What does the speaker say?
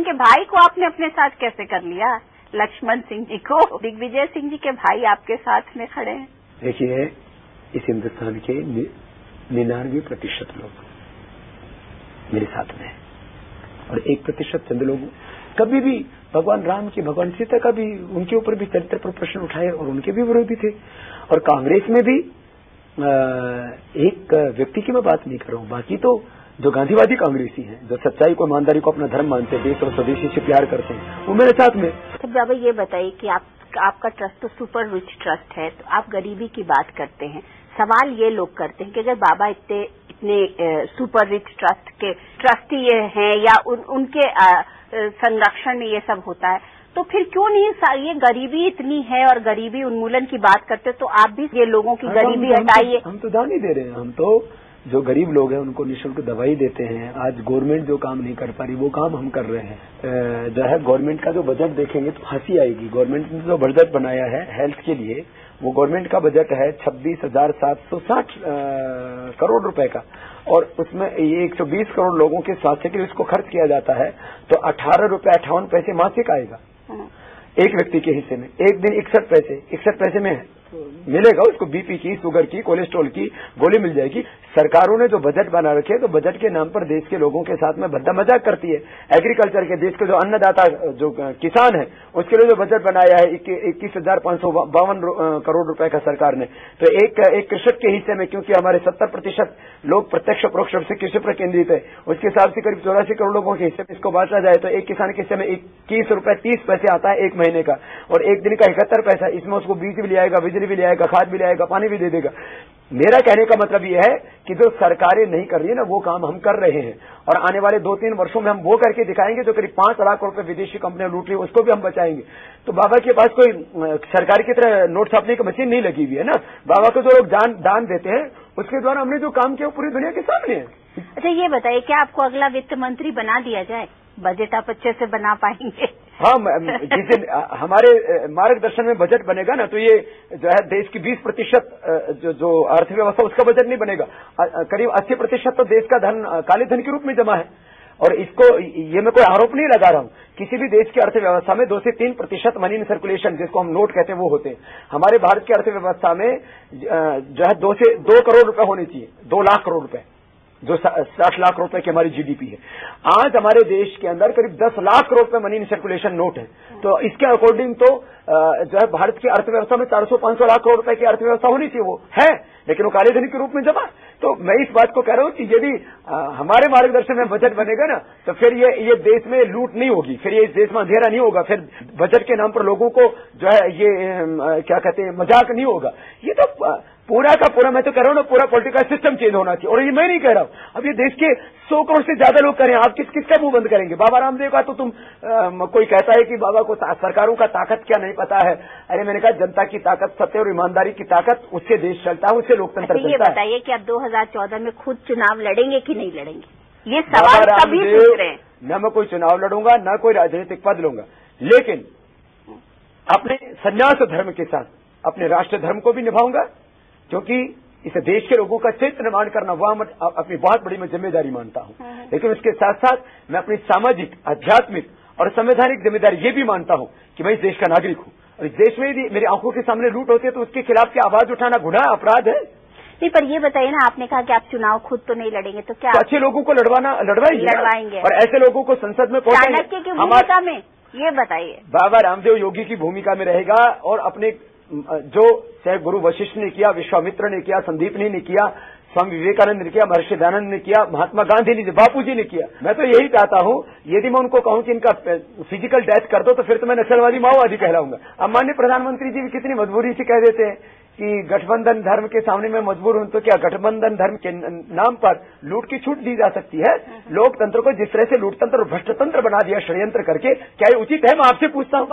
उनके भाई को आपने अपने साथ कैसे कर लिया, लक्ष्मण सिंह जी को? दिग्विजय सिंह जी के भाई आपके साथ में खड़े हैं। देखिए, इस हिंदुस्तान के 99% लोग मेरे साथ में हैं और 1% चंद लोग कभी भी भगवान राम की, भगवान सीता का भी, उनके ऊपर भी चरित्र पर प्रश्न उठाए और उनके भी विरोधी थे। और कांग्रेस में भी एक व्यक्ति की मैं बात नहीं कर रहा हूं, बाकी तो जो गांधीवादी कांग्रेसी हैं, जो सच्चाई को, ईमानदारी को अपना धर्म मानते हैं, देश और स्वदेशी से प्यार करते हैं, वो मेरे साथ में। तो बाबा ये बताइए कि आपका ट्रस्ट तो सुपर रिच ट्रस्ट है, तो आप गरीबी की बात करते हैं। सवाल ये लोग करते हैं कि अगर बाबा इतने सुपर रिच ट्रस्ट के ट्रस्टी हैं या उनके संरक्षण में ये सब होता है, तो फिर क्यों नहीं ये गरीबी इतनी है और गरीबी उन्मूलन की बात करते, तो आप भी ये लोगों की गरीबी हटाइए। हम तो दान ही दे रहे हैं। हम तो जो गरीब लोग हैं उनको निःशुल्क दवाई देते हैं। आज गवर्नमेंट जो काम नहीं कर पा रही वो काम हम कर रहे हैं। जो है गवर्नमेंट का जो बजट देखेंगे तो हंसी आएगी। गवर्नमेंट ने जो बजट बनाया है हेल्थ के लिए, वो गवर्नमेंट का बजट है 26,760 करोड़ रुपए का, और उसमें ये 120 करोड़ लोगों के स्वास्थ्य के लिए उसको खर्च किया जाता है, तो 18 रुपए 58 पैसे मासिक आएगा एक व्यक्ति के हिस्से में। एक दिन 61 पैसे में मिलेगा उसको बीपी की, शुगर की, कोलेस्ट्रॉल की गोली मिल जाएगी। सरकारों ने जो बजट बना रखे तो बजट के नाम पर देश के लोगों के साथ में भद्दा मजाक करती है। एग्रीकल्चर के, देश के जो अन्नदाता, जो किसान है, उसके लिए जो बजट बनाया है 21,552 करोड़ रुपए का सरकार ने, तो एक कृषक के हिस्से में, क्योंकि हमारे 70% लोग प्रत्यक्ष परोक्ष रूप से कृषि पर केंद्रित है, उसके हिसाब से करीब 84 करोड़ लोगों के हिस्से में इसको बांटा जाए तो एक किसान के हिस्से में 21 रुपए 30 पैसे आता है एक महीने का, और एक दिन का 71 पैसा। इसमें उसको बीज भी ले आएगा, बिजली भी ले आएगा, खाद भी ले आएगा, पानी भी दे देगा। मेरा कहने का मतलब यह है कि जो सरकारें नहीं कर रही है ना, वो काम हम कर रहे हैं, और आने वाले 2-3 वर्षों में हम वो करके दिखाएंगे। जो करीब 5 लाख रुपए विदेशी कंपनियां लूट रही है उसको भी हम बचाएंगे। तो बाबा के पास कोई सरकार की तरह नोट छापने की मशीन नहीं लगी हुई है ना। बाबा को जो लोग दान देते हैं उसके द्वारा हमने जो काम किया वो पूरी दुनिया के सामने है। अच्छा ये बताइए, क्या आपको अगला वित्त मंत्री बना दिया जाए? बजट आप अच्छे से बना पाएंगे? हाँ, जिस दिन हमारे मार्गदर्शन में बजट बनेगा ना, तो ये जो है देश की 20% जो अर्थव्यवस्था उसका बजट नहीं बनेगा। करीब 80% तो देश का धन काले धन के रूप में जमा है। और इसको, ये मैं कोई आरोप नहीं लगा रहा हूं, किसी भी देश की अर्थव्यवस्था में 2 से 3% मनी इन सर्कुलेशन, जिसको हम नोट कहते हैं, वो होते हैं। हमारे भारत की अर्थव्यवस्था में जो है 2 से 2 करोड़ रुपए होने चाहिए, 2 लाख करोड़ रुपए, जो 60 लाख रुपए की हमारी जीडीपी है। आज हमारे देश के अंदर करीब 10 लाख करोड़ रुपए मनी इन सर्कुलेशन नोट है। तो इसके अकॉर्डिंग तो जो है भारत की अर्थव्यवस्था में 400-500 लाख करोड़ रुपए की अर्थव्यवस्था होनी चाहिए, वो है, लेकिन वो काले धन के रूप में जमा। तो मैं इस बात को कह रहा हूं कि यदि हमारे मार्गदर्शन में बजट बनेगा ना, तो फिर ये देश में लूट नहीं होगी, फिर ये इस देश में अंधेरा नहीं होगा, फिर बजट के नाम पर लोगों को जो है ये क्या कहते हैं, मजाक नहीं होगा। ये तो पूरा का पूरा, मैं तो कह रहा हूं ना, पूरा पॉलिटिकल सिस्टम चेंज होना चाहिए। और ये मैं नहीं कह रहा हूं, अब ये देश के 100 करोड़ से ज्यादा लोग करें, आप किसका मुंह बंद करेंगे? बाबा रामदेव का तो तुम कोई कहता है कि बाबा को सरकारों का ताकत क्या नहीं पता है। अरे मैंने कहा, जनता की ताकत, सत्य और ईमानदारी की ताकत, उससे देश चलता है, उससे लोकतंत्र चलता है। ये बताइए कि आप 2014 में खुद चुनाव लड़ेंगे कि नहीं लड़ेंगे? ये सवाल सभी पूछ रहे हैं। न मैं कोई चुनाव लड़ूंगा, न कोई राजनीतिक पद लूंगा, लेकिन अपने संन्यास धर्म के साथ अपने राष्ट्र धर्म को भी निभाऊंगा, क्योंकि इस देश के लोगों का चरित्र निर्माण करना वह अपनी बहुत बड़ी मैं जिम्मेदारी मानता हूं। लेकिन उसके साथ साथ मैं अपनी सामाजिक, आध्यात्मिक और संवैधानिक जिम्मेदारी ये भी मानता हूं कि मैं इस देश का नागरिक हूं, और इस देश में यदि मेरी आंखों के सामने लूट होती है तो उसके खिलाफ क्या आवाज उठाना गुनाह, अपराध है? नहीं, पर ये बताइए ना, आपने कहा कि आप चुनाव खुद तो नहीं लड़ेंगे, तो क्या तो अच्छे लोगों को लड़वाएंगे, और ऐसे लोगों को संसद में पहुंचाएंगे। चाणक्य की भूमिका में ये बताइए। बाबा रामदेव योगी की भूमिका में रहेगा, और अपने जो चाहे गुरु वशिष्ठ ने किया, विश्वामित्र ने किया, संदीपनी ने किया, स्वामी विवेकानंद ने किया, महर्षि दयानंद ने किया, महात्मा गांधी ने, बापू जी ने किया। मैं तो यही चाहता हूं, यदि मैं उनको कहूं कि इनका फिजिकल डेथ कर दो, तो फिर तो मैं नक्सलवादी, माओवादी कहलाऊंगा। अब माननीय प्रधानमंत्री जी भी कितनी मजबूरी से कह देते हैं कि गठबंधन धर्म के सामने मैं मजबूर हूं, तो क्या गठबंधन धर्म के नाम पर लूट की छूट दी जा सकती है? लोकतंत्र को जिस तरह से लूटतंत्र और भ्रष्टतंत्र बना दिया षड्यंत्र करके, क्या ये उचित है? मैं आपसे पूछता हूं।